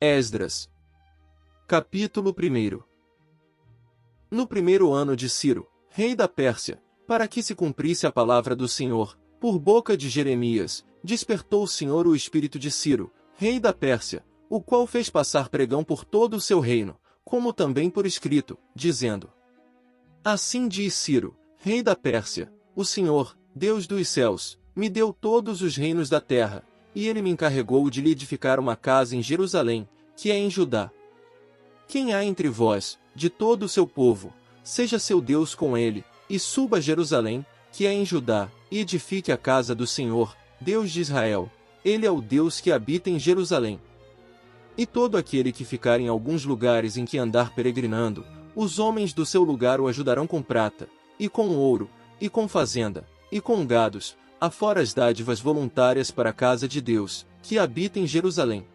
Esdras. Capítulo 1. No primeiro ano de Ciro, rei da Pérsia, para que se cumprisse a palavra do Senhor, por boca de Jeremias, despertou o Senhor o espírito de Ciro, rei da Pérsia, o qual fez passar pregão por todo o seu reino, como também por escrito, dizendo: Assim diz Ciro, rei da Pérsia, o Senhor, Deus dos céus, me deu todos os reinos da terra, e ele me encarregou de lhe edificar uma casa em Jerusalém, que é em Judá. Quem há entre vós, de todo o seu povo, seja seu Deus com ele, e suba a Jerusalém, que é em Judá, e edifique a casa do Senhor, Deus de Israel. Ele é o Deus que habita em Jerusalém. E todo aquele que ficar em alguns lugares em que andar peregrinando, os homens do seu lugar o ajudarão com prata, e com ouro, e com fazenda, e com gados, afora as dádivas voluntárias para a casa de Deus, que habita em Jerusalém.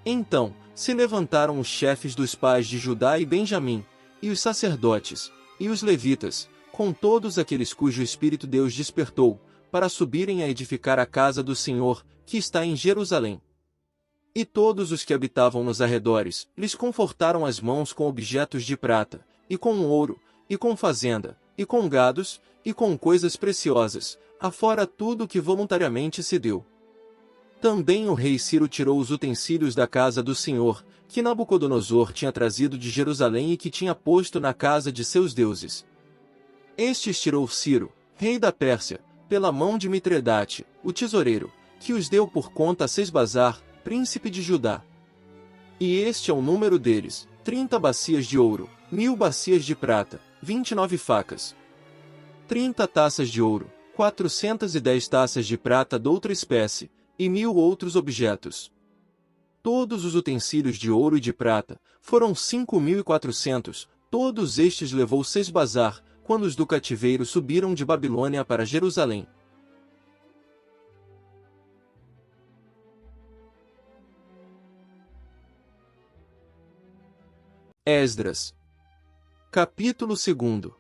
Então, se levantaram os chefes dos pais de Judá e Benjamim, e os sacerdotes, e os levitas, com todos aqueles cujo espírito Deus despertou, para subirem a edificar a casa do Senhor, que está em Jerusalém. E todos os que habitavam nos arredores, lhes confortaram as mãos com objetos de prata, e com ouro, e com fazenda, e com gados, e com coisas preciosas, afora tudo o que voluntariamente se deu. Também o rei Ciro tirou os utensílios da casa do Senhor, que Nabucodonosor tinha trazido de Jerusalém e que tinha posto na casa de seus deuses. Estes tirou Ciro, rei da Pérsia, pela mão de Mitredate, o tesoureiro, que os deu por conta a Sesbazar, príncipe de Judá. E este é o número deles: 30 bacias de ouro, 1000 bacias de prata, 29 facas, 30 taças de ouro, 410 taças de prata doutra espécie, e 1000 outros objetos. Todos os utensílios de ouro e de prata foram 5.400, todos estes levou Sesbazar, quando os do cativeiro subiram de Babilônia para Jerusalém. Esdras. Capítulo 2.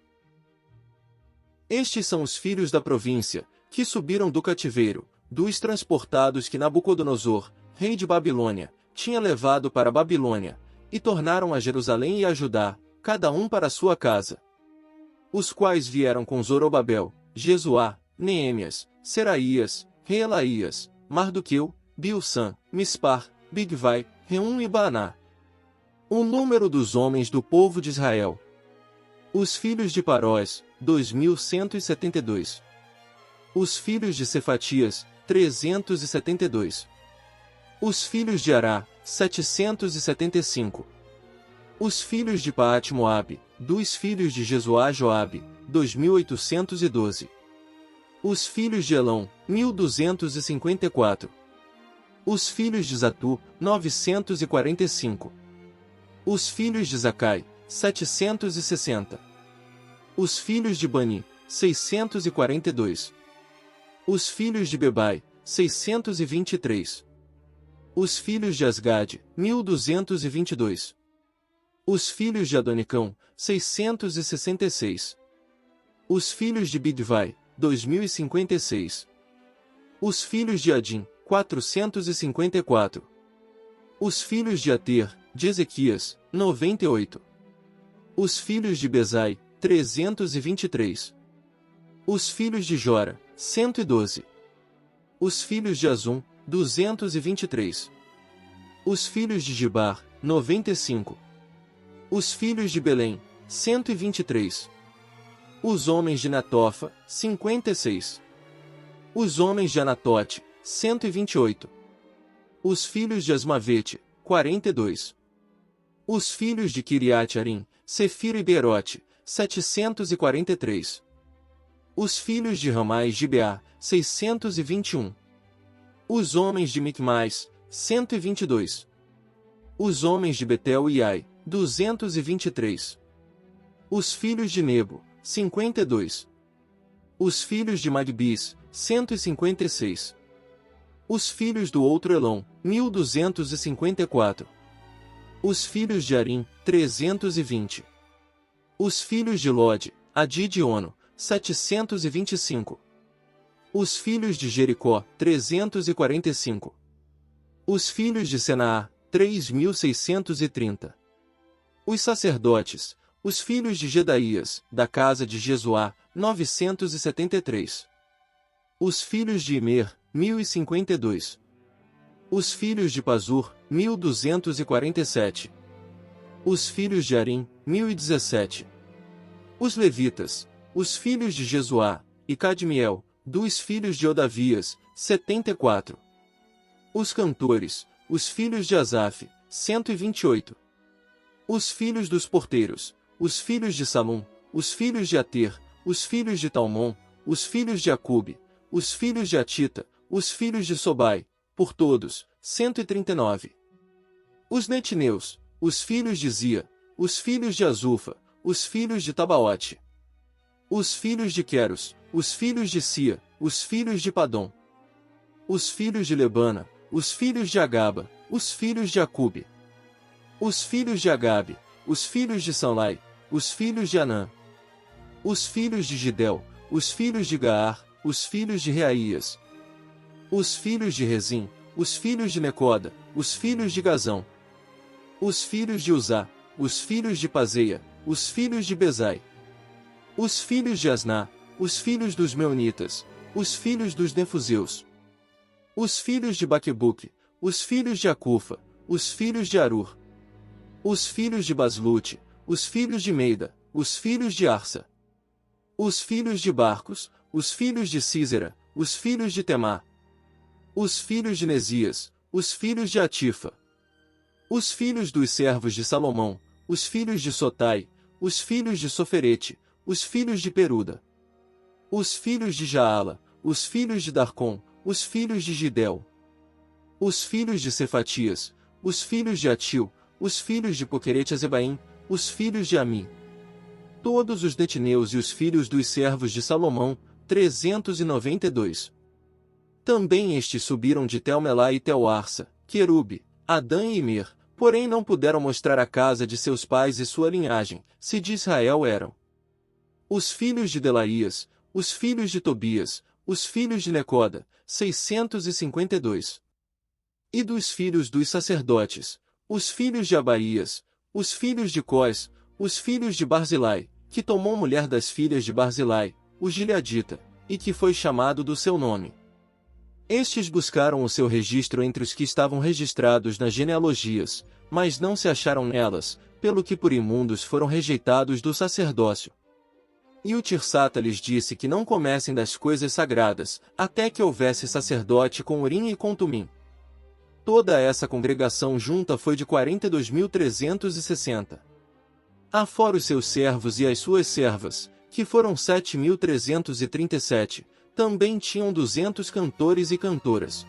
Estes são os filhos da província, que subiram do cativeiro, dos transportados que Nabucodonosor, rei de Babilônia, tinha levado para Babilônia, e tornaram a Jerusalém e a Judá, cada um para sua casa. Os quais vieram com Zorobabel, Jesuá, Neemias, Seraías, Reelaías, Mardoqueu, Bilsã, Mispar, Bigvai, Reum e Baaná. O número dos homens do povo de Israel. Os filhos de Parós, 2.172. Os filhos de Cefatias, 372. Os filhos de Ará, 775. Os filhos de Paate-Moabe, dos filhos de Jesuá Joabe, 2.812. Os filhos de Elão, 1.254. Os filhos de Zatu, 945. Os filhos de Zacai, 760. Os filhos de Bani, 642. Os filhos de Bebai, 623. Os filhos de Asgade, 1.222. Os filhos de Adonicão, 666. Os filhos de Bigvai, 2.056. Os filhos de Adim, 454. Os filhos de Ater, de Ezequias, 98. Os filhos de Bezai, 323. Os filhos de Jora, 112. Os filhos de Azum, 223. Os filhos de Gibar, 95. Os filhos de Belém, 123. Os homens de Natofa, 56. Os homens de Anatote, 128. Os filhos de Asmavete, 42. Os filhos de Kiriat-Arim, Sefira e Beerote, 743. Os filhos de Ramais de Beá, 621. Os homens de Micmais, 122. Os homens de Betel e Ai, 223. Os filhos de Nebo, 52. Os filhos de Magbis, 156. Os filhos do outro Elão, 1254. Os filhos de Arim, 320. Os filhos de Lode, Adid e Ono, 725. Os filhos de Jericó, 345. Os filhos de Senaá, 3.630. Os sacerdotes, os filhos de Jedaías, da casa de Jesuá, 973. Os filhos de Imer, 1052. Os filhos de Pazur, 1247. Os filhos de Arim, 1017. Os levitas, os filhos de Jesuá, e Cadmiel, dos filhos de Odavias, 74. Os cantores, os filhos de Asaf, 128. Os filhos dos porteiros, os filhos de Salum, os filhos de Ater, os filhos de Talmon, os filhos de Acube, os filhos de Atita, os filhos de Sobai, por todos, 139. Os netineus, os filhos de Zia, os filhos de Azufa, os filhos de Tabaote. Os filhos de Queros, os filhos de Sia, os filhos de Padom. Os filhos de Lebana, os filhos de Agaba, os filhos de Acube. Os filhos de Agabe, os filhos de Sanlai, os filhos de Anã. Os filhos de Gidel, os filhos de Gaar, os filhos de Reaías. Os filhos de Rezim, os filhos de Necoda, os filhos de Gazão. Os filhos de Uzá, os filhos de Pazeia, os filhos de Bezai. Os filhos de Asná, os filhos dos Meunitas, os filhos dos Nefuseus. Os filhos de Baquebuque, os filhos de Acufa, os filhos de Arur. Os filhos de Baslute, os filhos de Meida, os filhos de Arsa. Os filhos de Barcos, os filhos de Císera, os filhos de Temá. Os filhos de Nesias, os filhos de Atifa. Os filhos dos servos de Salomão, os filhos de Sotai, os filhos de Soferete, os filhos de Peruda. Os filhos de Jaala, os filhos de Darcom, os filhos de Gidel. Os filhos de Cefatias, os filhos de Atil, os filhos de Poquerete-Azebaim, os filhos de Ami. Todos os netineus e os filhos dos servos de Salomão, 392. Também estes subiram de Tel-Melá e Tel-Arsa, Querube, Adã e Imer, porém não puderam mostrar a casa de seus pais e sua linhagem, se de Israel eram. Os filhos de Delaías, os filhos de Tobias, os filhos de Necoda, 652. E dos filhos dos sacerdotes, os filhos de Abaías, os filhos de Cós, os filhos de Barzilai, que tomou mulher das filhas de Barzilai, o Gileadita, e que foi chamado do seu nome. Estes buscaram o seu registro entre os que estavam registrados nas genealogias, mas não se acharam nelas, pelo que por imundos foram rejeitados do sacerdócio. E o Tirsata lhes disse que não comessem das coisas sagradas, até que houvesse sacerdote com Urim e com Tumim. Toda essa congregação junta foi de 42.360. Afora os seus servos e as suas servas, que foram 7.337, também tinham 200 cantores e cantoras.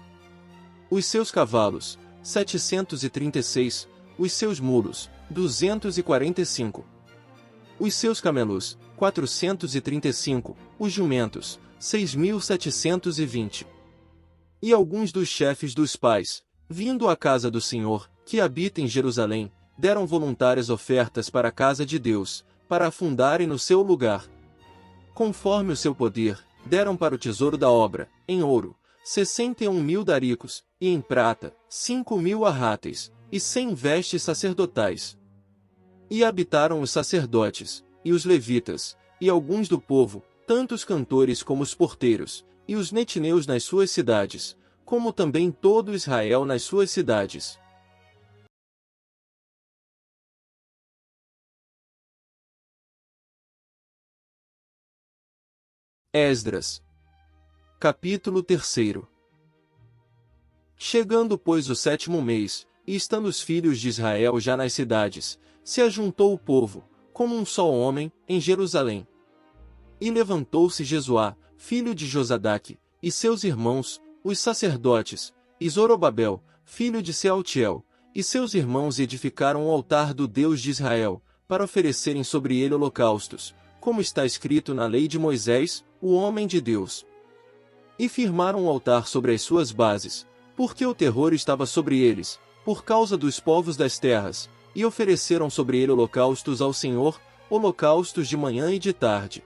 Os seus cavalos, 736, os seus mulos, 245. Os seus camelos, 435, os jumentos, 6.720. E alguns dos chefes dos pais, vindo à casa do Senhor, que habita em Jerusalém, deram voluntárias ofertas para a casa de Deus, para a fundarem no seu lugar. Conforme o seu poder, deram para o tesouro da obra, em ouro, 61.000 daricos, e em prata, 5.000 arráteis, e 100 vestes sacerdotais. E habitaram os sacerdotes, e os levitas, e alguns do povo, tanto os cantores como os porteiros, e os netineus nas suas cidades, como também todo Israel nas suas cidades. Esdras. Capítulo 3. Chegando, pois, o 7º mês, e estando os filhos de Israel já nas cidades, se ajuntou o povo, como um só homem, em Jerusalém. E levantou-se Jesuá, filho de Josadaque, e seus irmãos, os sacerdotes, e Zorobabel, filho de Sealtiel, e seus irmãos edificaram o altar do Deus de Israel, para oferecerem sobre ele holocaustos, como está escrito na lei de Moisés, o homem de Deus. E firmaram o altar sobre as suas bases, porque o terror estava sobre eles, por causa dos povos das terras, e ofereceram sobre ele holocaustos ao Senhor, holocaustos de manhã e de tarde.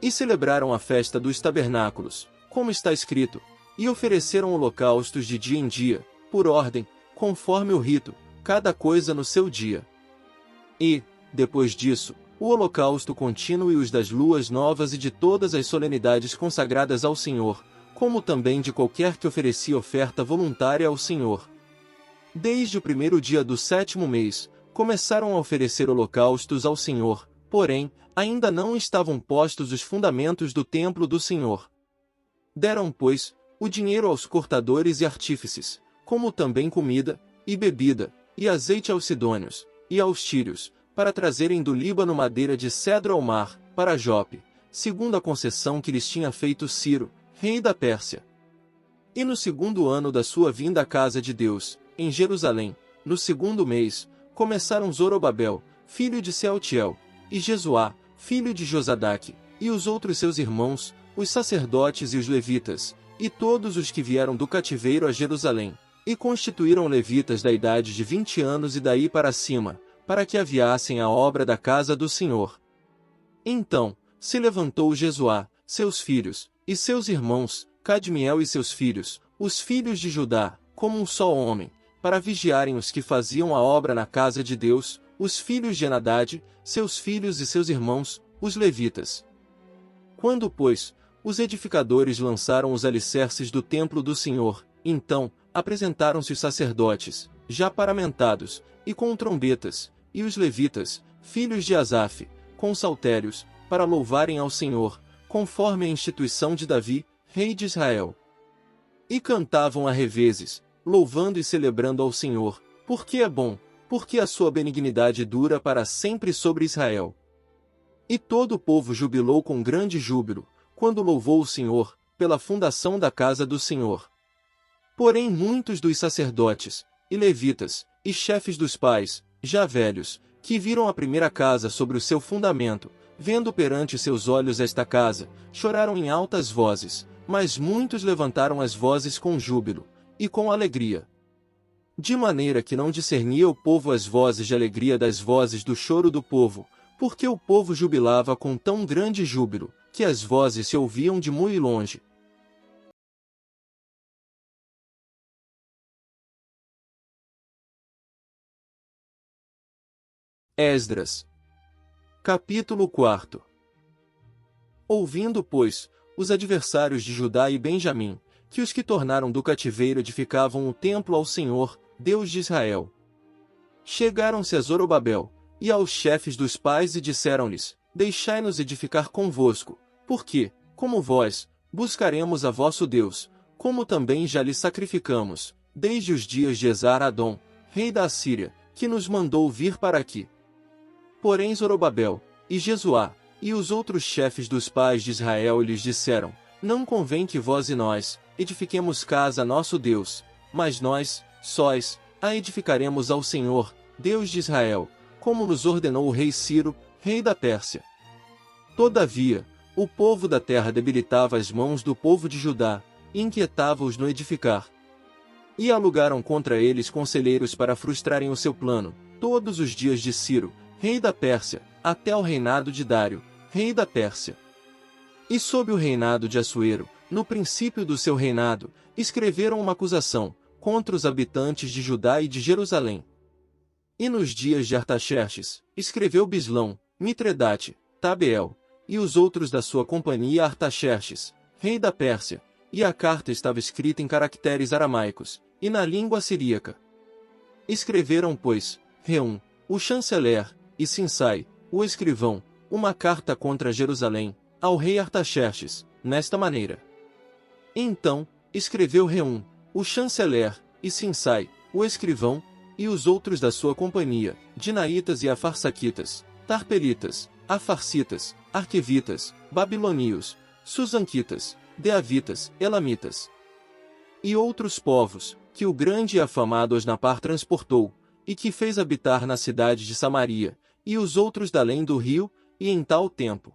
E celebraram a festa dos tabernáculos, como está escrito, e ofereceram holocaustos de dia em dia, por ordem, conforme o rito, cada coisa no seu dia. E, depois disso, o holocausto contínuo e os das luas novas e de todas as solenidades consagradas ao Senhor, como também de qualquer que oferecia oferta voluntária ao Senhor. Desde o primeiro dia do 7º mês, começaram a oferecer holocaustos ao Senhor, porém, ainda não estavam postos os fundamentos do templo do Senhor. Deram, pois, o dinheiro aos cortadores e artífices, como também comida, e bebida, e azeite aos sidônios, e aos tírios, para trazerem do Líbano madeira de cedro ao mar, para Jope, segundo a concessão que lhes tinha feito Ciro, rei da Pérsia. E no 2º ano da sua vinda à casa de Deus, em Jerusalém, no 2º mês, começaram Zorobabel, filho de Sealtiel, e Jesuá, filho de Josadaque, e os outros seus irmãos, os sacerdotes e os levitas, e todos os que vieram do cativeiro a Jerusalém, e constituíram levitas da idade de 20 anos e daí para cima, para que aviassem a obra da casa do Senhor. Então, se levantou Jesuá, seus filhos, e seus irmãos, Cadmiel e seus filhos, os filhos de Judá, como um só homem, para vigiarem os que faziam a obra na casa de Deus, os filhos de Enadade, seus filhos e seus irmãos, os levitas. Quando, pois, os edificadores lançaram os alicerces do templo do Senhor, então, apresentaram-se os sacerdotes, já paramentados, e com trombetas, e os levitas, filhos de Asaf, com saltérios, para louvarem ao Senhor, conforme a instituição de Davi, rei de Israel. E cantavam a revezes, louvando e celebrando ao Senhor, porque é bom, porque a sua benignidade dura para sempre sobre Israel. E todo o povo jubilou com grande júbilo, quando louvou o Senhor, pela fundação da casa do Senhor. Porém muitos dos sacerdotes, e levitas, e chefes dos pais, já velhos, que viram a primeira casa sobre o seu fundamento, vendo perante seus olhos esta casa, choraram em altas vozes, mas muitos levantaram as vozes com júbilo, e com alegria. De maneira que não discernia o povo as vozes de alegria das vozes do choro do povo, porque o povo jubilava com tão grande júbilo, que as vozes se ouviam de muito longe. Esdras. Capítulo 4. Ouvindo, pois, os adversários de Judá e Benjamim, que os que tornaram do cativeiro edificavam o templo ao Senhor, Deus de Israel. Chegaram-se a Zorobabel, e aos chefes dos pais e disseram-lhes, deixai-nos edificar convosco, porque, como vós, buscaremos a vosso Deus, como também já lhe sacrificamos, desde os dias de Esar-Adom, rei da Assíria, que nos mandou vir para aqui. Porém Zorobabel, e Jesuá, e os outros chefes dos pais de Israel lhes disseram, não convém que vós e nós, edifiquemos casa a nosso Deus, mas nós, sós, a edificaremos ao Senhor, Deus de Israel, como nos ordenou o rei Ciro, rei da Pérsia. Todavia, o povo da terra debilitava as mãos do povo de Judá, e inquietava-os no edificar. E alugaram contra eles conselheiros para frustrarem o seu plano, todos os dias de Ciro, rei da Pérsia, até o reinado de Dário, rei da Pérsia. E sob o reinado de Assuero, no princípio do seu reinado, escreveram uma acusação contra os habitantes de Judá e de Jerusalém. E nos dias de Artaxerxes, escreveu Bislão, Mitredate, Tabeel, e os outros da sua companhia Artaxerxes, rei da Pérsia, e a carta estava escrita em caracteres aramaicos, e na língua siríaca. Escreveram, pois, Reum, o chanceler, e Sinsai, o escrivão, uma carta contra Jerusalém, ao rei Artaxerxes, nesta maneira. Então, escreveu Reum, o chanceler, e Sinsai, o escrivão, e os outros da sua companhia, Dinaitas e Afarsaquitas, Tarpelitas, Afarsitas, Arquevitas, Babilonios, Susanquitas, Deavitas, Elamitas. E outros povos, que o grande e afamado Osnapar transportou, e que fez habitar na cidade de Samaria, e os outros da além do rio, e em tal tempo.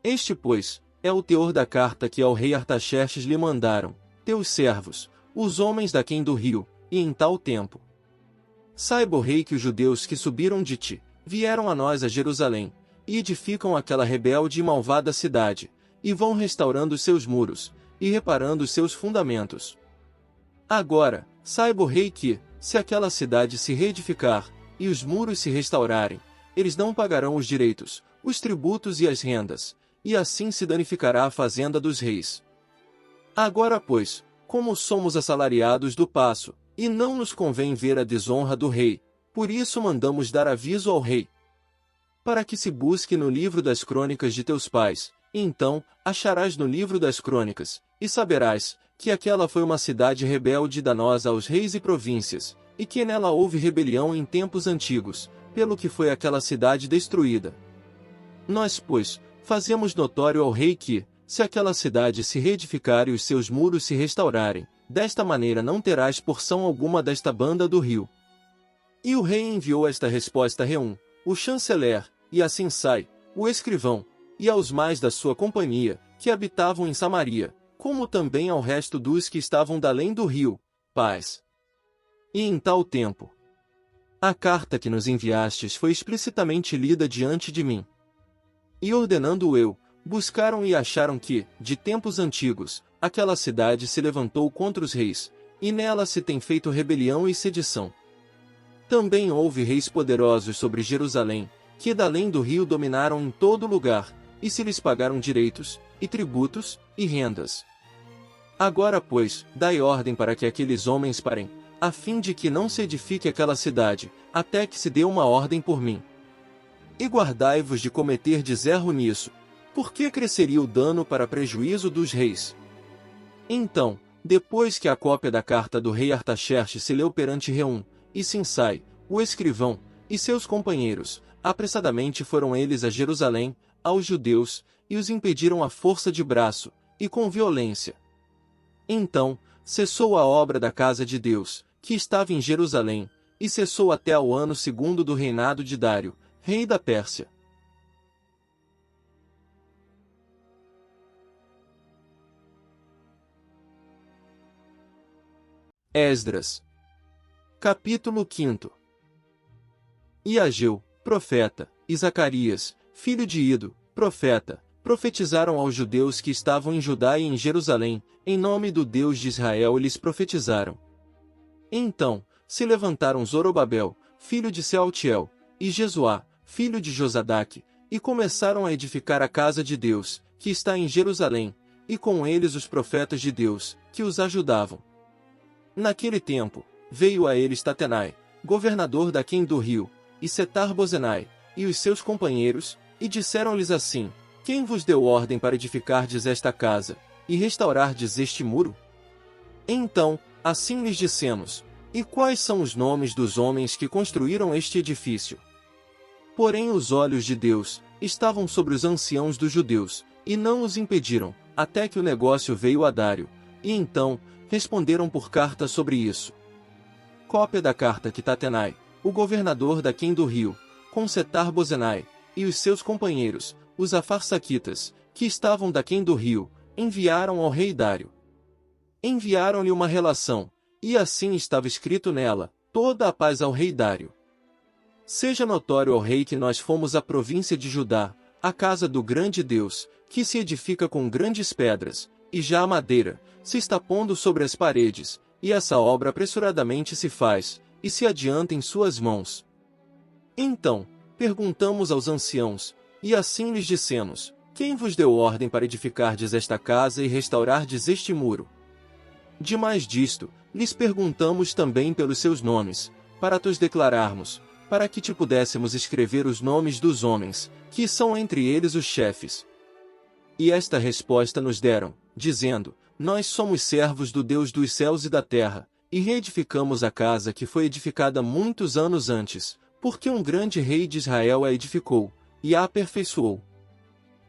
Este, pois, é o teor da carta que ao rei Artaxerxes lhe mandaram, teus servos, os homens daquém do rio, e em tal tempo. Saiba o rei que os judeus que subiram de ti, vieram a nós a Jerusalém, e edificam aquela rebelde e malvada cidade, e vão restaurando os seus muros, e reparando os seus fundamentos. Agora, saiba o rei que, se aquela cidade se reedificar, e os muros se restaurarem, eles não pagarão os direitos, os tributos e as rendas, e assim se danificará a fazenda dos reis. Agora pois, como somos assalariados do paço, e não nos convém ver a desonra do rei, por isso mandamos dar aviso ao rei, para que se busque no livro das crônicas de teus pais, e então acharás no livro das crônicas, e saberás que aquela foi uma cidade rebelde e danosa aos reis e províncias, e que nela houve rebelião em tempos antigos, pelo que foi aquela cidade destruída. Nós, pois, fazemos notório ao rei que, se aquela cidade se reedificar e os seus muros se restaurarem, desta maneira não terás porção alguma desta banda do rio. E o rei enviou esta resposta a Reum, o chanceler, e a Sinsai, o escrivão, e aos mais da sua companhia, que habitavam em Samaria, como também ao resto dos que estavam da além do rio, paz. E em tal tempo, a carta que nos enviastes foi explicitamente lida diante de mim. E ordenando eu, buscaram e acharam que, de tempos antigos, aquela cidade se levantou contra os reis, e nela se tem feito rebelião e sedição. Também houve reis poderosos sobre Jerusalém, que da além do rio dominaram em todo lugar, e se lhes pagaram direitos, e tributos, e rendas. Agora, pois, dai ordem para que aqueles homens parem, a fim de que não se edifique aquela cidade, até que se dê uma ordem por mim. E guardai-vos de cometerdes erro nisso, porque cresceria o dano para prejuízo dos reis. Então, depois que a cópia da carta do rei Artaxerxes se leu perante Reum, e Sinsai, o escrivão, e seus companheiros, apressadamente foram eles a Jerusalém, aos judeus, e os impediram à força de braço, e com violência. Então, cessou a obra da casa de Deus, que estava em Jerusalém, e cessou até ao ano segundo do reinado de Dário, rei da Pérsia. Esdras. Capítulo 5. E Ageu, profeta, e Zacarias, filho de Ido, profeta, profetizaram aos judeus que estavam em Judá e em Jerusalém, em nome do Deus de Israel e lhes profetizaram. Então, se levantaram Zorobabel, filho de Sealtiel, e Jesuá, filho de Josadaque, e começaram a edificar a casa de Deus, que está em Jerusalém, e com eles os profetas de Deus, que os ajudavam. Naquele tempo, veio a eles Tatenai, governador daquém do rio, e Setar-Bozenai, e os seus companheiros, e disseram-lhes assim: Quem vos deu ordem para edificardes esta casa, e restaurardes este muro? Então, assim lhes dissemos: E quais são os nomes dos homens que construíram este edifício? Porém os olhos de Deus estavam sobre os anciãos dos judeus, e não os impediram, até que o negócio veio a Dário, e então responderam por carta sobre isso. Cópia da carta que Tatenai, o governador daquém do rio, com Setar-Bozenai, e os seus companheiros, os Afarsaquitas, que estavam daquém do rio, enviaram ao rei Dário. Enviaram-lhe uma relação, e assim estava escrito nela: toda a paz ao rei Dário. Seja notório ao rei que nós fomos a província de Judá, a casa do grande Deus, que se edifica com grandes pedras, e já a madeira se está pondo sobre as paredes, e essa obra apressuradamente se faz, e se adianta em suas mãos. Então, perguntamos aos anciãos, e assim lhes dissemos: Quem vos deu ordem para edificardes esta casa e restaurardes este muro? Demais disto, lhes perguntamos também pelos seus nomes, para te os declararmos, para que te pudéssemos escrever os nomes dos homens, que são entre eles os chefes. E esta resposta nos deram, dizendo: Nós somos servos do Deus dos céus e da terra, e reedificamos a casa que foi edificada muitos anos antes, porque um grande rei de Israel a edificou, e a aperfeiçoou.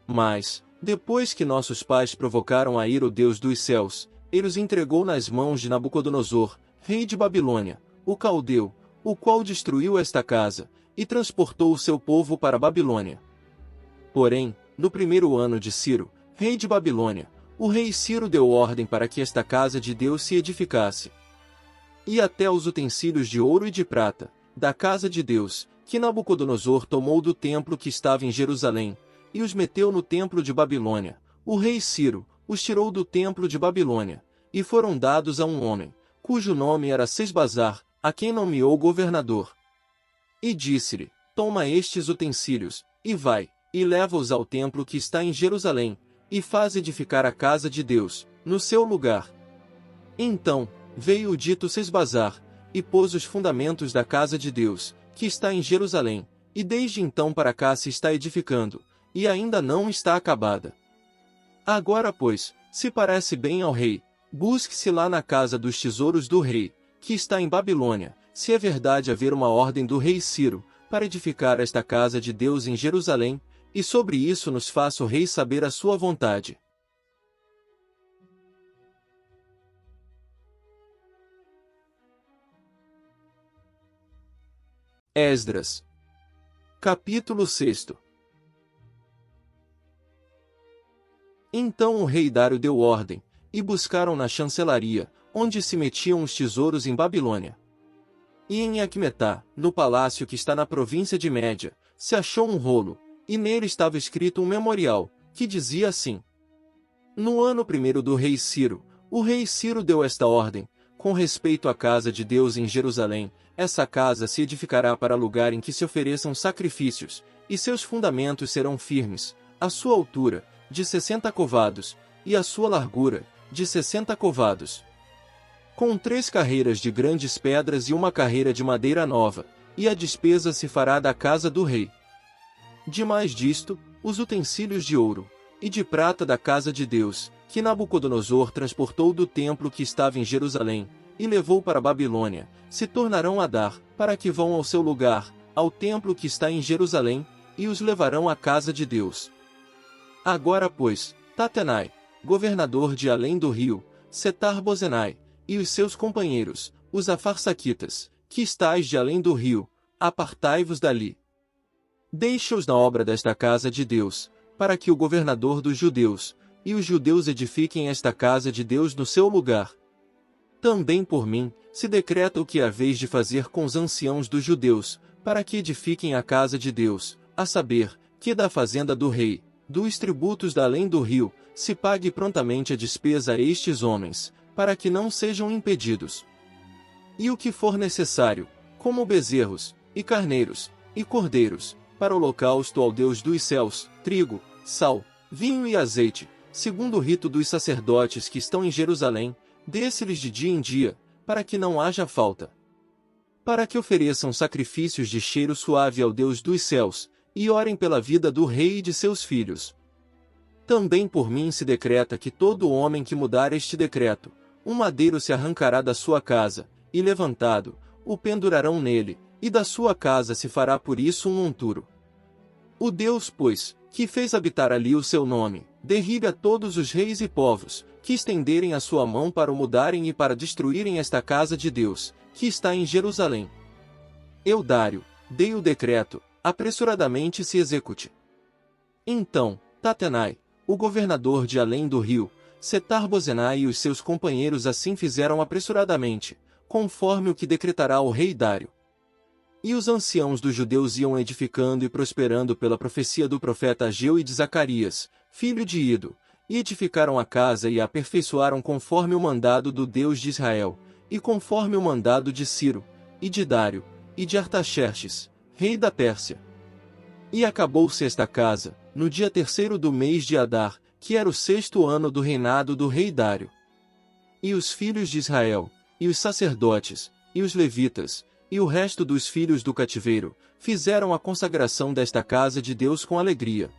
Mas, depois que nossos pais provocaram a ira o Deus dos céus, ele os entregou nas mãos de Nabucodonosor, rei de Babilônia, o caldeu, o qual destruiu esta casa, e transportou o seu povo para a Babilônia. Porém, no primeiro ano de Ciro, rei de Babilônia, o rei Ciro deu ordem para que esta casa de Deus se edificasse. E até os utensílios de ouro e de prata, da casa de Deus, que Nabucodonosor tomou do templo que estava em Jerusalém, e os meteu no templo de Babilônia, o rei Ciro os tirou do templo de Babilônia, e foram dados a um homem, cujo nome era Sesbazar, a quem nomeou governador. E disse-lhe: Toma estes utensílios, e vai, e leva-os ao templo que está em Jerusalém, e faz edificar a casa de Deus, no seu lugar. Então, veio o dito Sesbazar, e pôs os fundamentos da casa de Deus, que está em Jerusalém, e desde então para cá se está edificando, e ainda não está acabada. Agora, pois, se parece bem ao rei, busque-se lá na casa dos tesouros do rei, que está em Babilônia, se é verdade haver uma ordem do rei Ciro, para edificar esta casa de Deus em Jerusalém, e sobre isso nos faça o rei saber a sua vontade. Esdras. Capítulo 6. Então o rei Dário deu ordem, e buscaram na chancelaria, onde se metiam os tesouros em Babilônia. E em Acmetá, no palácio que está na província de Média, se achou um rolo, e nele estava escrito um memorial, que dizia assim: No ano primeiro do rei Ciro, o rei Ciro deu esta ordem: com respeito à casa de Deus em Jerusalém, essa casa se edificará para lugar em que se ofereçam sacrifícios, e seus fundamentos serão firmes, a sua altura, de 60 covados, e a sua largura, de 60 covados. Com 3 carreiras de grandes pedras e uma carreira de madeira nova, e a despesa se fará da casa do rei. Demais disto, os utensílios de ouro e de prata da casa de Deus, que Nabucodonosor transportou do templo que estava em Jerusalém, e levou para a Babilônia, se tornarão a dar, para que vão ao seu lugar, ao templo que está em Jerusalém, e os levarão à casa de Deus. Agora, pois, Tatenai, governador de além do rio, Setar-Bozenai, e os seus companheiros, os afarsaquitas, que estáis de além do rio, apartai-vos dali. Deixa-os na obra desta casa de Deus, para que o governador dos judeus, e os judeus edifiquem esta casa de Deus no seu lugar. Também por mim, se decreta o que haveis de fazer com os anciãos dos judeus, para que edifiquem a casa de Deus, a saber, que da fazenda do rei, dos tributos da além do rio, se pague prontamente a despesa a estes homens, para que não sejam impedidos. E o que for necessário, como bezerros, e carneiros, e cordeiros, para holocausto ao Deus dos céus, trigo, sal, vinho e azeite, segundo o rito dos sacerdotes que estão em Jerusalém, dê-se-lhes de dia em dia, para que não haja falta. Para que ofereçam sacrifícios de cheiro suave ao Deus dos céus, e orem pela vida do rei e de seus filhos. Também por mim se decreta que todo homem que mudar este decreto, um madeiro se arrancará da sua casa, e levantado, o pendurarão nele, e da sua casa se fará por isso um monturo. O Deus, pois, que fez habitar ali o seu nome, derribe a todos os reis e povos, que estenderem a sua mão para o mudarem e para destruírem esta casa de Deus, que está em Jerusalém. Eu, Dário, dei o decreto, apressuradamente se execute. Então, Tatenai, o governador de além do rio, Setar-Bozenai e os seus companheiros assim fizeram apressuradamente, conforme o que decretará o rei Dário. E os anciãos dos judeus iam edificando e prosperando pela profecia do profeta Ageu e de Zacarias, filho de Ido, e edificaram a casa e a aperfeiçoaram conforme o mandado do Deus de Israel, e conforme o mandado de Ciro, e de Dário, e de Artaxerxes, rei da Pérsia. E acabou-se esta casa, no dia 3º do mês de Adar, que era o 6º ano do reinado do rei Dário. E os filhos de Israel, e os sacerdotes, e os levitas, e o resto dos filhos do cativeiro, fizeram a consagração desta casa de Deus com alegria.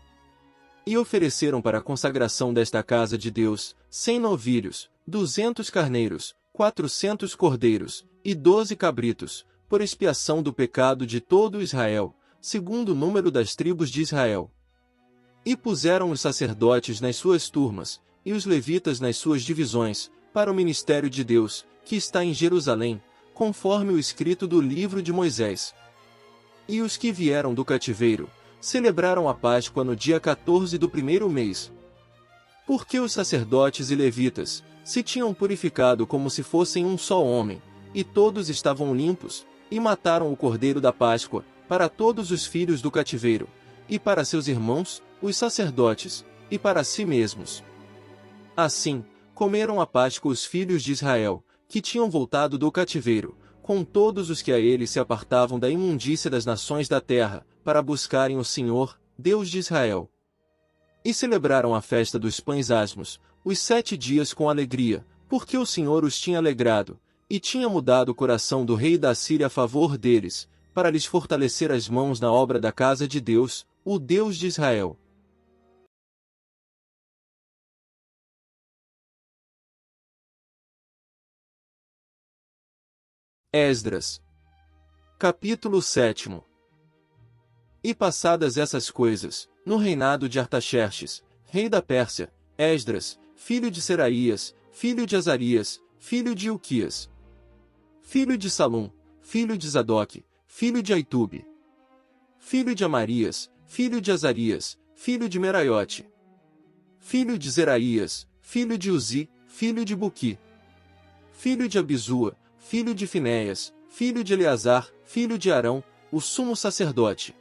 E ofereceram para a consagração desta casa de Deus, 100 novilhos, 200 carneiros, 400 cordeiros, e 12 cabritos, por expiação do pecado de todo Israel, segundo o número das tribos de Israel. E puseram os sacerdotes nas suas turmas, e os levitas nas suas divisões, para o ministério de Deus, que está em Jerusalém, conforme o escrito do livro de Moisés. E os que vieram do cativeiro, celebraram a Páscoa no dia 14 do 1º mês. Porque os sacerdotes e levitas se tinham purificado como se fossem um só homem, e todos estavam limpos, e mataram o cordeiro da Páscoa, para todos os filhos do cativeiro, e para seus irmãos, os sacerdotes, e para si mesmos. Assim, comeram a Páscoa os filhos de Israel, que tinham voltado do cativeiro, com todos os que a ele se apartavam da imundícia das nações da terra, para buscarem o Senhor, Deus de Israel. E celebraram a festa dos pães asmos, os 7 dias com alegria, porque o Senhor os tinha alegrado, e tinha mudado o coração do rei da Síria a favor deles, para lhes fortalecer as mãos na obra da casa de Deus, o Deus de Israel. Esdras. Capítulo 7. E passadas essas coisas, no reinado de Artaxerxes, rei da Pérsia, Esdras, filho de Seraías, filho de Azarias, filho de Ilquias, filho de Salum, filho de Zadoque, filho de Aitube, filho de Amarias, filho de Azarias, filho de Meraiote, filho de Zeraías, filho de Uzi, filho de Buqui, filho de Abizua, filho de Finéias, filho de Eleazar, filho de Arão, o sumo sacerdote.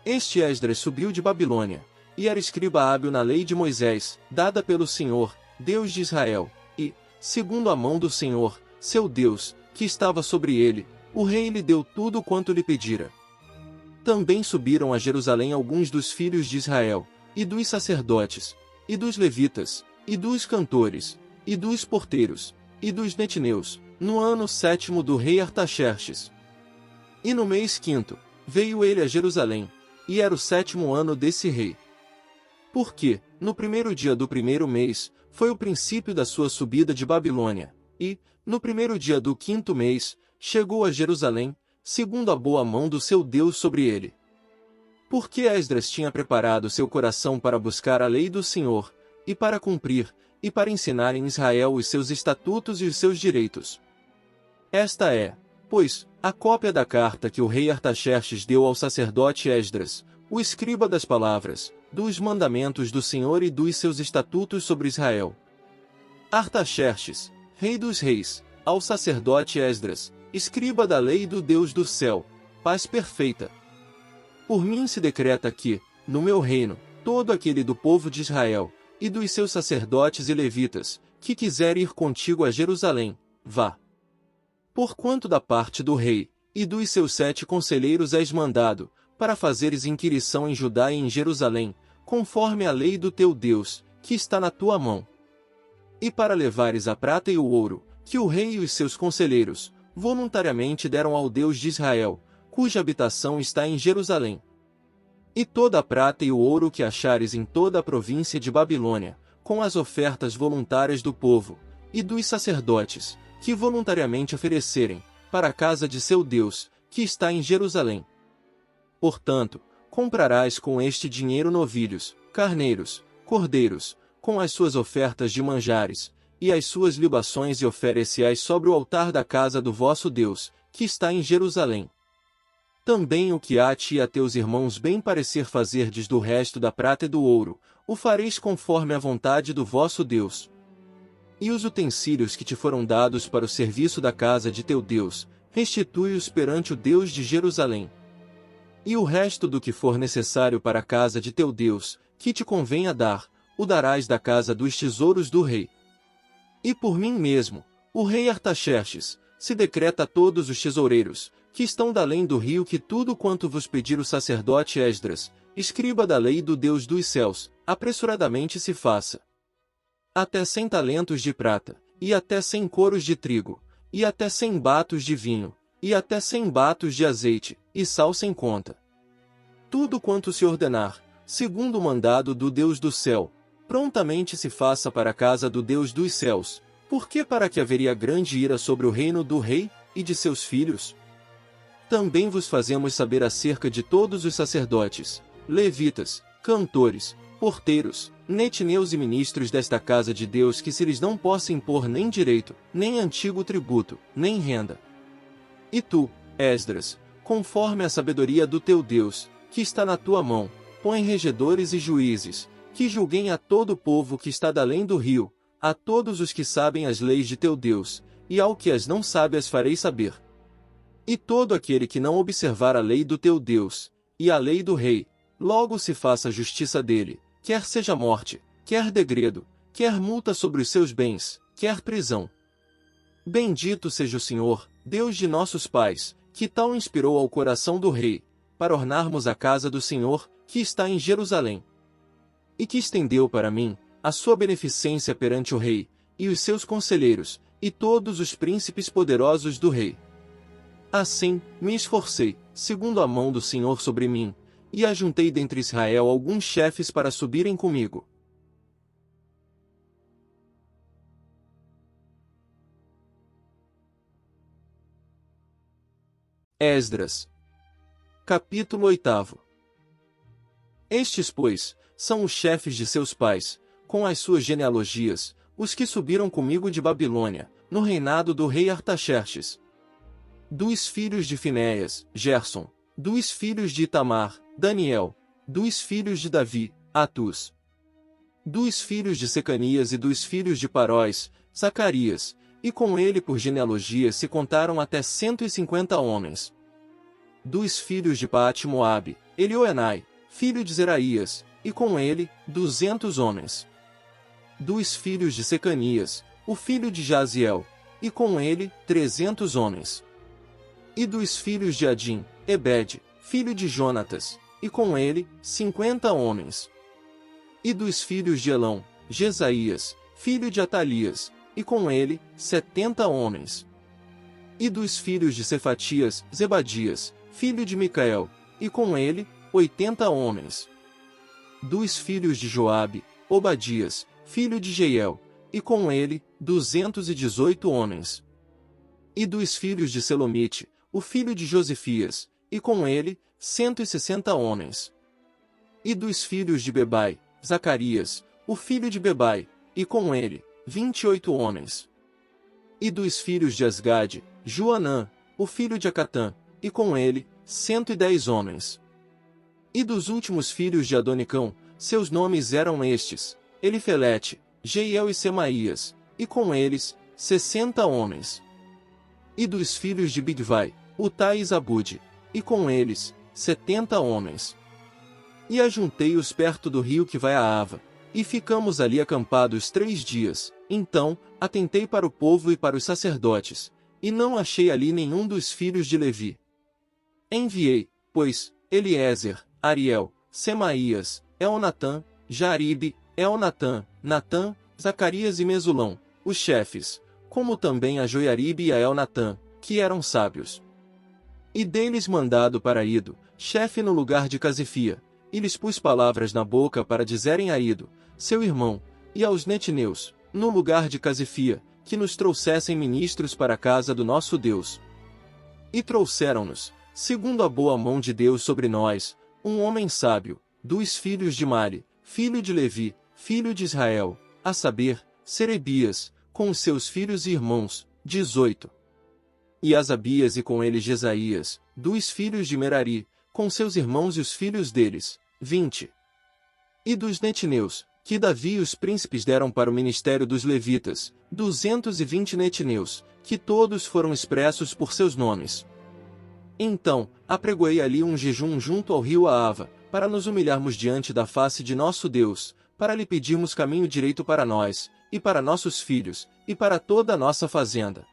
Este Esdras subiu de Babilônia, e era escriba hábil na lei de Moisés, dada pelo Senhor, Deus de Israel, e, segundo a mão do Senhor, seu Deus, que estava sobre ele, o rei lhe deu tudo quanto lhe pedira. Também subiram a Jerusalém alguns dos filhos de Israel, e dos sacerdotes, e dos levitas, e dos cantores, e dos porteiros, e dos netineus, no ano 7º do rei Artaxerxes. E no mês 5º, veio ele a Jerusalém, e era o 7º ano desse rei. Porque, no primeiro dia do primeiro mês, foi o princípio da sua subida de Babilônia, e, no primeiro dia do 5º mês, chegou a Jerusalém, segundo a boa mão do seu Deus sobre ele. Porque Esdras tinha preparado seu coração para buscar a lei do Senhor, e para cumprir, e para ensinar em Israel os seus estatutos e os seus direitos. Esta é, pois, a cópia da carta que o rei Artaxerxes deu ao sacerdote Esdras, o escriba das palavras, dos mandamentos do Senhor e dos seus estatutos sobre Israel. Artaxerxes, rei dos reis, ao sacerdote Esdras, escriba da lei do Deus do céu, paz perfeita. Por mim se decreta que, no meu reino, todo aquele do povo de Israel, e dos seus sacerdotes e levitas, que quiser ir contigo a Jerusalém, vá. Porquanto da parte do rei, e dos seus 7 conselheiros és mandado, para fazeres inquirição em Judá e em Jerusalém, conforme a lei do teu Deus, que está na tua mão. E para levares a prata e o ouro, que o rei e os seus conselheiros, voluntariamente deram ao Deus de Israel, cuja habitação está em Jerusalém. E toda a prata e o ouro que achares em toda a província de Babilônia, com as ofertas voluntárias do povo, e dos sacerdotes, que voluntariamente oferecerem, para a casa de seu Deus, que está em Jerusalém. Portanto, comprarás com este dinheiro novilhos, carneiros, cordeiros, com as suas ofertas de manjares, e as suas libações e oferece-as sobre o altar da casa do vosso Deus, que está em Jerusalém. Também o que a ti e a teus irmãos bem parecer fazerdes do resto da prata e do ouro, o fareis conforme a vontade do vosso Deus. E os utensílios que te foram dados para o serviço da casa de teu Deus, restitui-os perante o Deus de Jerusalém. E o resto do que for necessário para a casa de teu Deus, que te convenha dar, o darás da casa dos tesouros do rei. E por mim mesmo, o rei Artaxerxes, se decreta a todos os tesoureiros, que estão da além do rio, que tudo quanto vos pedir o sacerdote Esdras, escriba da lei do Deus dos céus, apressuradamente se faça. Até 100 talentos de prata, e até 100 coros de trigo, e até 100 batos de vinho, e até 100 batos de azeite, e sal sem conta. Tudo quanto se ordenar, segundo o mandado do Deus do céu, prontamente se faça para a casa do Deus dos céus, porque para que haveria grande ira sobre o reino do rei, e de seus filhos? Também vos fazemos saber acerca de todos os sacerdotes, levitas, cantores, porteiros, netineus e ministros desta casa de Deus, que se lhes não possa impor nem direito, nem antigo tributo, nem renda. E tu, Esdras, conforme a sabedoria do teu Deus, que está na tua mão, põe regedores e juízes, que julguem a todo o povo que está da além do rio, a todos os que sabem as leis de teu Deus, e ao que as não sabe as farei saber. E todo aquele que não observar a lei do teu Deus, e a lei do rei, logo se faça a justiça dele, quer seja morte, quer degredo, quer multa sobre os seus bens, quer prisão. Bendito seja o Senhor, Deus de nossos pais, que tal inspirou ao coração do rei, para ornarmos a casa do Senhor, que está em Jerusalém. E que estendeu para mim a sua beneficência perante o rei, e os seus conselheiros, e todos os príncipes poderosos do rei. Assim, me esforcei, segundo a mão do Senhor sobre mim, e ajuntei dentre Israel alguns chefes para subirem comigo. Esdras. Capítulo 8. Estes, pois, são os chefes de seus pais, com as suas genealogias, os que subiram comigo de Babilônia, no reinado do rei Artaxerxes. Dos filhos de Finéias, Gerson. Dos filhos de Itamar, Daniel. Dos filhos de Davi, Atus. Dos filhos de Secanias e dos filhos de Paróis, Zacarias, e com ele por genealogia se contaram até 150 homens. Dos filhos de Paate-Moabe, Elioenai, filho de Zeraías, e com ele, 200 homens. Dos filhos de Secanias, o filho de Jaziel, e com ele, 300 homens. E dos filhos de Adim, Ebed, filho de Jonatas, e com ele, 50 homens. E dos filhos de Elão, Jesaías, filho de Atalias, e com ele, 70 homens. E dos filhos de Cefatias, Zebadias, filho de Micael, e com ele, 80 homens. Dos filhos de Joabe, Obadias, filho de Jeiel, e com ele, 218 homens. E dos filhos de Selomite, o filho de Josifias, e com ele, 160 homens. E dos filhos de Bebai, Zacarias, o filho de Bebai, e com ele, 28 homens. E dos filhos de Asgade, Joanã, o filho de Acatã, e com ele, 110 homens. E dos últimos filhos de Adonicão, seus nomes eram estes: Elifelete, Jeiel e Semaías, e com eles, 60 homens. E dos filhos de Bigvai, Utai e Zabude, e com eles, 70 homens. E ajuntei-os perto do rio que vai a Ava, e ficamos ali acampados 3 dias. Então, atentei para o povo e para os sacerdotes, e não achei ali nenhum dos filhos de Levi. Enviei, pois, Eliezer, Ariel, Semaías, Elnatã, Jaribe, Elnatã, Natã, Zacarias e Mesulão, os chefes, como também a Joiaribe e a Elnatã, que eram sábios. E dei-lhes mandado para Ido, chefe no lugar de Casifia, e lhes pus palavras na boca para dizerem a Ido, seu irmão, e aos netineus, no lugar de Casifia, que nos trouxessem ministros para a casa do nosso Deus. E trouxeram-nos, segundo a boa mão de Deus sobre nós, um homem sábio, dos filhos de Mali, filho de Levi, filho de Israel, a saber, Serebias, com os seus filhos e irmãos, 18. E Asabias e com ele Jesaías, dos filhos de Merari, com seus irmãos e os filhos deles, 20. E dos netineus, que Davi e os príncipes deram para o ministério dos levitas, 220 netineus, que todos foram expressos por seus nomes. Então, apregoei ali um jejum junto ao rio Aava, para nos humilharmos diante da face de nosso Deus, para lhe pedirmos caminho direito para nós, e para nossos filhos, e para toda a nossa fazenda.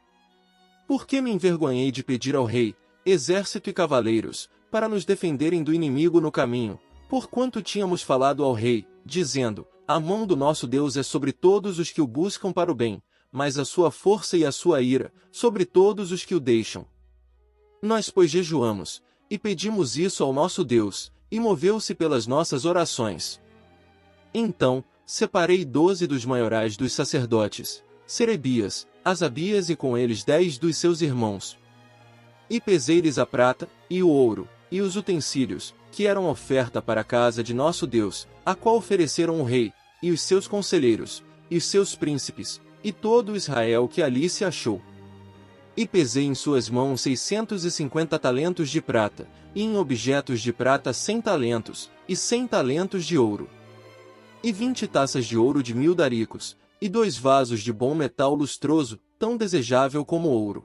Porque me envergonhei de pedir ao rei, exército e cavaleiros, para nos defenderem do inimigo no caminho, porquanto tínhamos falado ao rei, dizendo, a mão do nosso Deus é sobre todos os que o buscam para o bem, mas a sua força e a sua ira, sobre todos os que o deixam. Nós, pois, jejuamos, e pedimos isso ao nosso Deus, e moveu-se pelas nossas orações. Então, separei 12 dos maiorais dos sacerdotes, Serebias, Asabias e com eles 10 dos seus irmãos. E pesei-lhes a prata, e o ouro, e os utensílios, que eram oferta para a casa de nosso Deus, a qual ofereceram o rei, e os seus conselheiros, e os seus príncipes, e todo Israel que ali se achou. E pesei em suas mãos 650 talentos de prata, e em objetos de prata 100 talentos, e 100 talentos de ouro. E 20 taças de ouro de 1000 daricos, e 2 vasos de bom metal lustroso, tão desejável como ouro.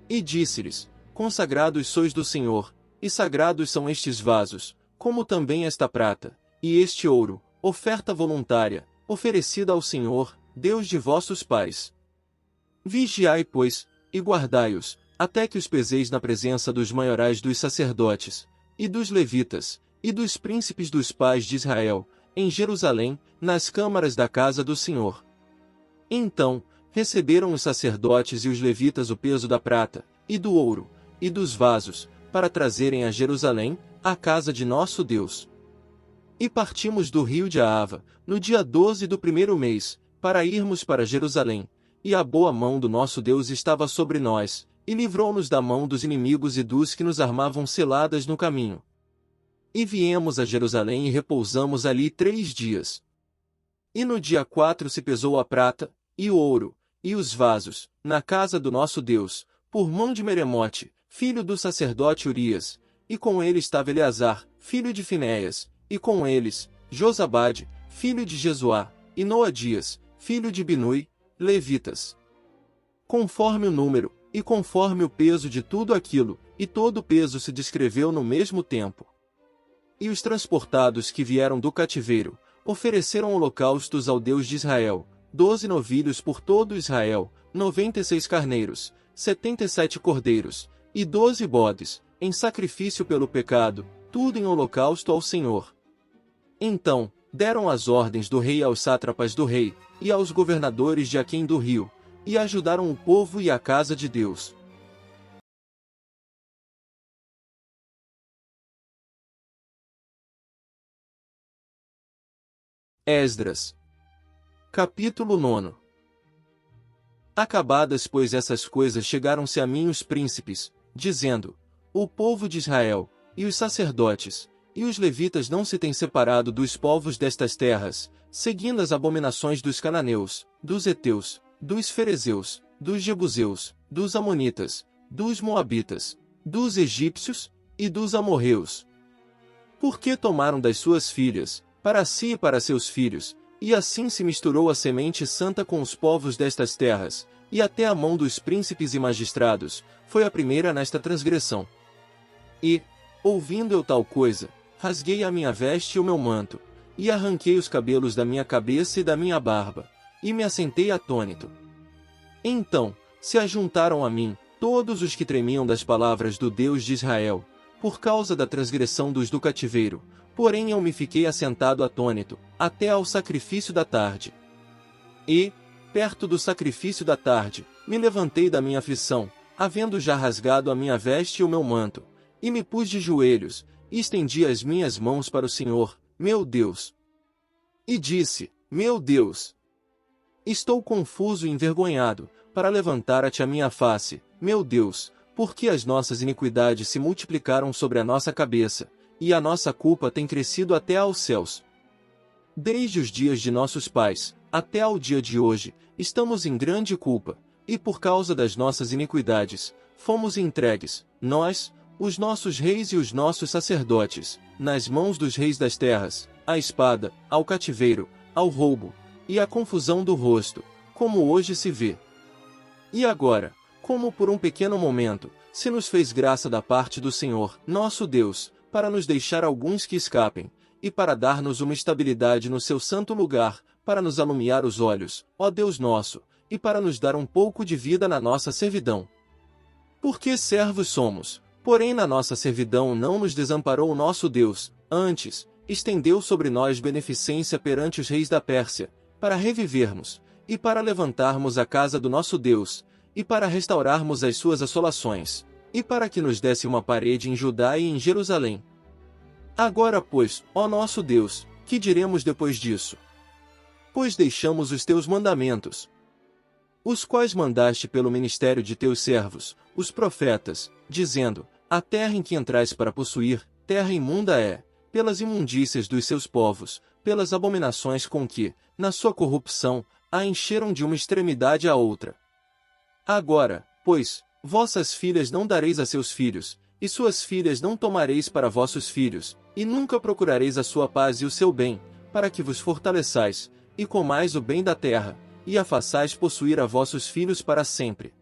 E disse-lhes, consagrados sois do Senhor, e sagrados são estes vasos, como também esta prata, e este ouro, oferta voluntária, oferecida ao Senhor, Deus de vossos pais. Vigiai, pois, e guardai-os, até que os peseis na presença dos maiorais dos sacerdotes, e dos levitas, e dos príncipes dos pais de Israel, em Jerusalém, nas câmaras da casa do Senhor. Então, receberam os sacerdotes e os levitas o peso da prata, e do ouro, e dos vasos, para trazerem a Jerusalém, a casa de nosso Deus. E partimos do rio de Ahava, no dia 12 do primeiro mês, para irmos para Jerusalém, e a boa mão do nosso Deus estava sobre nós, e livrou-nos da mão dos inimigos e dos que nos armavam ciladas no caminho. E viemos a Jerusalém e repousamos ali 3 dias. E no dia 4 se pesou a prata, e o ouro, e os vasos, na casa do nosso Deus, por mão de Meremote, filho do sacerdote Urias, e com ele estava Eleazar, filho de Finéias, e com eles, Josabade, filho de Jesuá, e Noadias, filho de Binui, levitas. Conforme o número, e conforme o peso de tudo aquilo, e todo o peso se descreveu no mesmo tempo. E os transportados que vieram do cativeiro, ofereceram holocaustos ao Deus de Israel, 12 novilhos por todo Israel, 96 carneiros, 77 cordeiros, e 12 bodes, em sacrifício pelo pecado, tudo em holocausto ao Senhor. Então, deram as ordens do rei aos sátrapas do rei, e aos governadores de aquém do rio, e ajudaram o povo e a casa de Deus. Esdras. Capítulo 9. Acabadas, pois, essas coisas, chegaram-se a mim os príncipes, dizendo: o povo de Israel, e os sacerdotes, e os levitas não se têm separado dos povos destas terras, seguindo as abominações dos cananeus, dos heteus, dos ferezeus, dos jebuseus, dos amonitas, dos moabitas, dos egípcios, e dos amorreus. Porque tomaram das suas filhas, para si e para seus filhos, e assim se misturou a semente santa com os povos destas terras, e até a mão dos príncipes e magistrados, foi a primeira nesta transgressão. E, ouvindo eu tal coisa, rasguei a minha veste e o meu manto, e arranquei os cabelos da minha cabeça e da minha barba, e me assentei atônito. Então, se ajuntaram a mim, todos os que tremiam das palavras do Deus de Israel, por causa da transgressão dos do cativeiro, porém eu me fiquei assentado atônito, até ao sacrifício da tarde. E, perto do sacrifício da tarde, me levantei da minha aflição, havendo já rasgado a minha veste e o meu manto, e me pus de joelhos, e estendi as minhas mãos para o Senhor, meu Deus. E disse: meu Deus, estou confuso e envergonhado, para levantar-te a minha face, meu Deus, porque as nossas iniquidades se multiplicaram sobre a nossa cabeça, e a nossa culpa tem crescido até aos céus. Desde os dias de nossos pais, até ao dia de hoje, estamos em grande culpa, e por causa das nossas iniquidades, fomos entregues, nós, os nossos reis e os nossos sacerdotes, nas mãos dos reis das terras, à espada, ao cativeiro, ao roubo, e à confusão do rosto, como hoje se vê. E agora, como por um pequeno momento, se nos fez graça da parte do Senhor, nosso Deus, para nos deixar alguns que escapem, e para dar-nos uma estabilidade no seu santo lugar, para nos alumiar os olhos, ó Deus nosso, e para nos dar um pouco de vida na nossa servidão. Porque servos somos, porém na nossa servidão não nos desamparou o nosso Deus, antes, estendeu sobre nós beneficência perante os reis da Pérsia, para revivermos, e para levantarmos a casa do nosso Deus, e para restaurarmos as suas assolações, e para que nos desse uma parede em Judá e em Jerusalém. Agora, pois, ó nosso Deus, que diremos depois disso? Pois deixamos os teus mandamentos, os quais mandaste pelo ministério de teus servos, os profetas, dizendo: a terra em que entrais para possuir, terra imunda é, pelas imundícias dos seus povos, pelas abominações com que, na sua corrupção, a encheram de uma extremidade à outra. Agora, pois, vossas filhas não dareis a seus filhos, e suas filhas não tomareis para vossos filhos, e nunca procurareis a sua paz e o seu bem, para que vos fortaleçais, e comais o bem da terra, e a façais possuir a vossos filhos para sempre.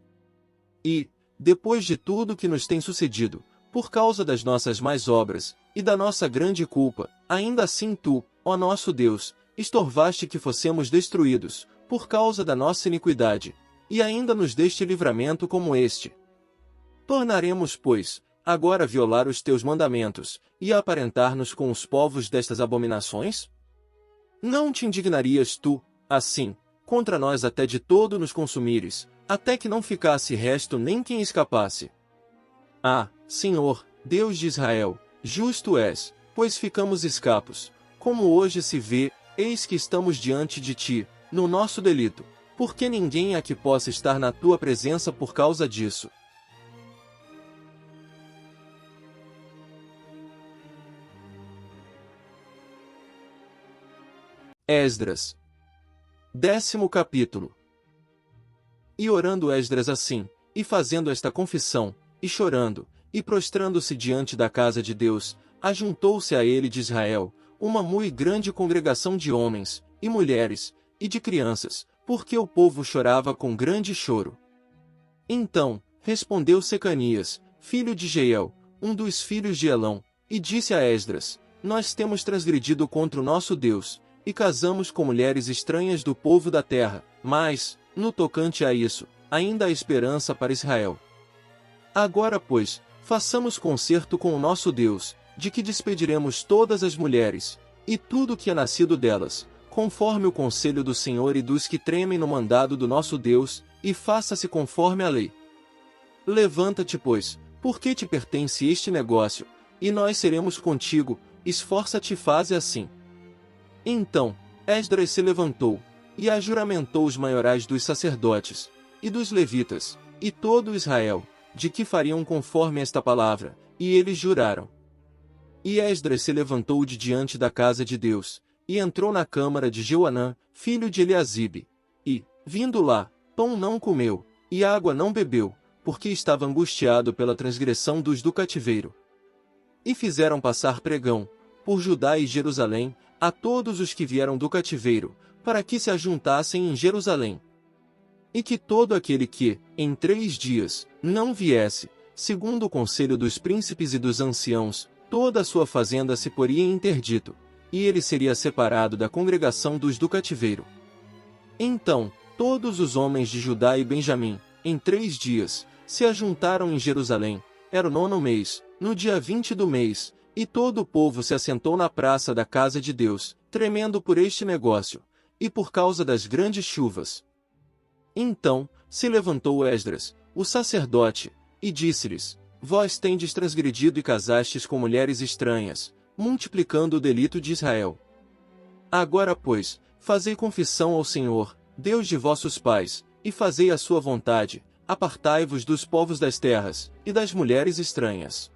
E, depois de tudo que nos tem sucedido, por causa das nossas más obras, e da nossa grande culpa, ainda assim tu, ó nosso Deus, estorvaste que fossemos destruídos, por causa da nossa iniquidade. e ainda nos deste livramento como este. Tornaremos, pois, agora a violar os teus mandamentos, e a aparentar-nos com os povos destas abominações? Não te indignarias tu, assim, contra nós até de todo nos consumires, até que não ficasse resto nem quem escapasse? Ah, Senhor, Deus de Israel, justo és, pois ficamos escapos. Como hoje se vê, eis que estamos diante de ti, no nosso delito, porque ninguém aqui possa estar na tua presença por causa disso. Esdras. 10º capítulo. E orando Esdras assim, e fazendo esta confissão, e chorando, e prostrando-se diante da casa de Deus, ajuntou-se a ele de Israel, uma muito grande congregação de homens, e mulheres, e de crianças, porque o povo chorava com grande choro. Então, respondeu Secanias, filho de Jeiel, um dos filhos de Elão, e disse a Esdras: Nós temos transgredido contra o nosso Deus, e casamos com mulheres estranhas do povo da terra, mas, no tocante a isso, ainda há esperança para Israel. Agora, pois, façamos concerto com o nosso Deus, de que despediremos todas as mulheres, e tudo que é nascido delas, conforme o conselho do Senhor e dos que tremem no mandado do nosso Deus, e faça-se conforme a lei. Levanta-te, pois, porque te pertence este negócio, e nós seremos contigo, esforça-te e faze assim. Então, Esdras se levantou, e ajuramentou os maiorais dos sacerdotes, e dos levitas, e todo Israel, de que fariam conforme esta palavra, e eles juraram. E Esdras se levantou de diante da casa de Deus, e entrou na câmara de Joanã, filho de Eliasibe, e, vindo lá, pão não comeu, e água não bebeu, porque estava angustiado pela transgressão dos do cativeiro. E fizeram passar pregão, por Judá e Jerusalém, a todos os que vieram do cativeiro, para que se ajuntassem em Jerusalém. E que todo aquele que, em 3 dias, não viesse, segundo o conselho dos príncipes e dos anciãos, toda a sua fazenda se poria em interdito, e ele seria separado da congregação dos do cativeiro. Então, todos os homens de Judá e Benjamim, em 3 dias, se ajuntaram em Jerusalém, era o 9º mês, no dia 20 do mês, e todo o povo se assentou na praça da casa de Deus, tremendo por este negócio, e por causa das grandes chuvas. Então, se levantou Esdras, o sacerdote, e disse-lhes: Vós tendes transgredido e casastes com mulheres estranhas, multiplicando o delito de Israel. Agora, pois, fazei confissão ao Senhor, Deus de vossos pais, e fazei a sua vontade, apartai-vos dos povos das terras, e das mulheres estranhas.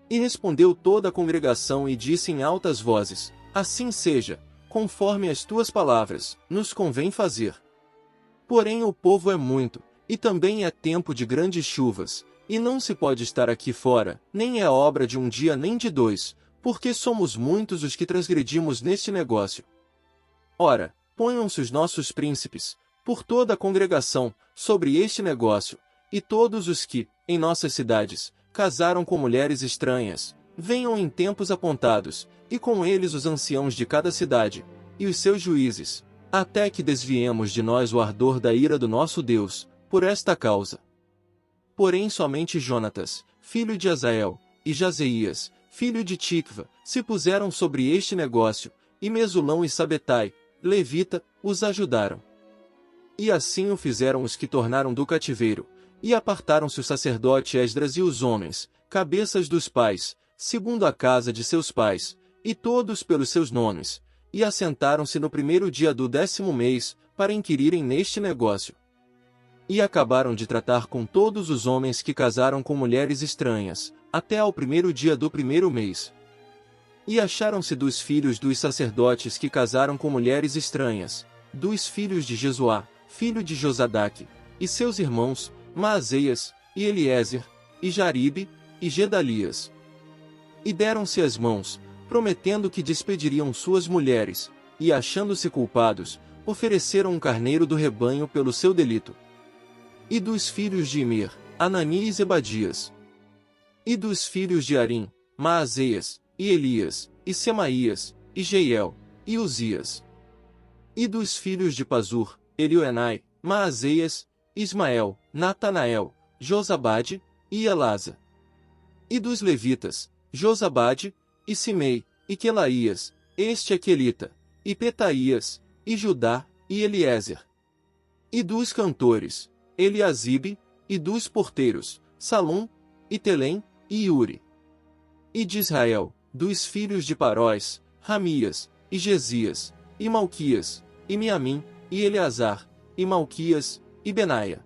E respondeu toda a congregação e disse em altas vozes: Assim seja, conforme as tuas palavras, nos convém fazer. Porém o povo é muito, e também é tempo de grandes chuvas, e não se pode estar aqui fora, nem é obra de um dia nem de 2, porque somos muitos os que transgredimos neste negócio. Ora, ponham-se os nossos príncipes, por toda a congregação, sobre este negócio, e todos os que, em nossas cidades, casaram com mulheres estranhas, venham em tempos apontados, e com eles os anciãos de cada cidade, e os seus juízes, até que desviemos de nós o ardor da ira do nosso Deus, por esta causa. Porém somente Jonatas, filho de Azael, e Jazeias, filho de Tikva, se puseram sobre este negócio, e Mesulão e Sabetai, levita, os ajudaram. E assim o fizeram os que tornaram do cativeiro, e apartaram-se o sacerdote Esdras e os homens, cabeças dos pais, segundo a casa de seus pais, e todos pelos seus nomes, e assentaram-se no 1º dia do 10º mês, para inquirirem neste negócio. E acabaram de tratar com todos os homens que casaram com mulheres estranhas, até ao 1º dia do 1º mês. E acharam-se dos filhos dos sacerdotes que casaram com mulheres estranhas, dos filhos de Jesuá, filho de Josadaque, e seus irmãos, Maazéias, e Eliezer, e Jaribe, e Gedalias. E deram-se as mãos, prometendo que despediriam suas mulheres, e achando-se culpados, ofereceram um carneiro do rebanho pelo seu delito. E dos filhos de Imir, Anani e Zebadias. E dos filhos de Arim, Maazéias, e Elias, e Semaías, e Jeiel, e Uzias. E dos filhos de Pazur, Elioenai, Maazéias, Ismael, Natanael, Josabade, e Elasa. E dos levitas, Josabade, e Simei, e Quelaías, este é Quelita, e Petaías, e Judá, e Eliezer. E dos cantores, Eliasibe, e dos porteiros, Salum, e Telém, e Uri. E de Israel, dos filhos de Paróis, Ramias, e Gesias, e Malquias, e Miamim, e Eleazar, e Malquias, e Benaia.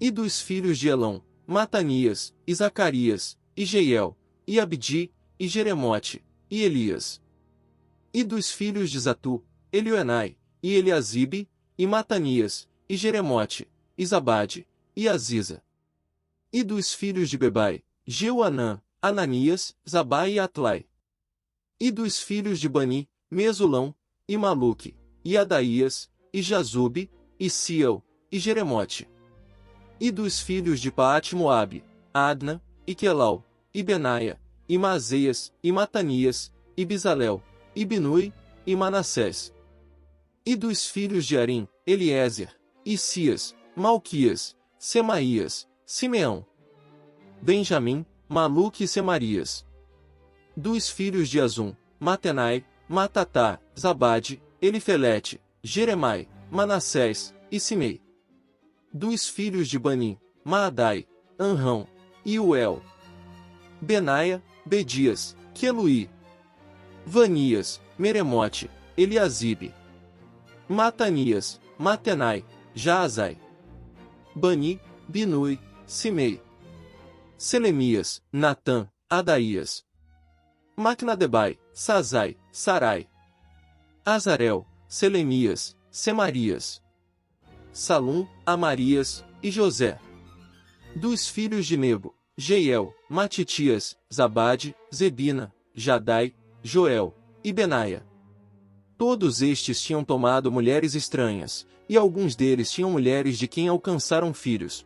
E dos filhos de Elão, Matanias, e Zacarias, e Jeiel, e Abdi, e Jeremote, e Elias. E dos filhos de Zatu, Elioenai, e Eliasibe, e Matanias, e Jeremote, e Zabade, e Aziza. E dos filhos de Bebai, Jeuanã, Ananias, Zabai e Atlai. E dos filhos de Bani, Mesulão, e Maluque, e Adaías, e Jazube, e Siel, e Jeremote. E dos filhos de Paate-Moabe, Adna, e Quelau, e Benaia, e Maazéias, e Matanias, e Bizalel, e Binui, e Manassés. E dos filhos de Arim, Eliezer, Isias, Malquias, Semaías, Simeão, Benjamim, Maluque e Semarias. Dos filhos de Azum, Matenai, Matatá, Zabade, Elifelete, Jeremai, Manassés, e Simei. Dos filhos de Bani, Maadai, Anrão, e Uel, Benaia, Bedias, Queluí, Vanias, Meremote, Eliasibe, Matanias, Matenai, Jaazai, Bani, Binui, Simei, Selemias, Natã, Adaías, Macnadebai, Sazai, Sarai, Azarel, Selemias, Semarias, Salum, Amarias, e José. Dos filhos de Nebo, Jeiel, Matitias, Zabade, Zebina, Jadai, Joel, e Benaia. Todos estes tinham tomado mulheres estranhas, e alguns deles tinham mulheres de quem alcançaram filhos.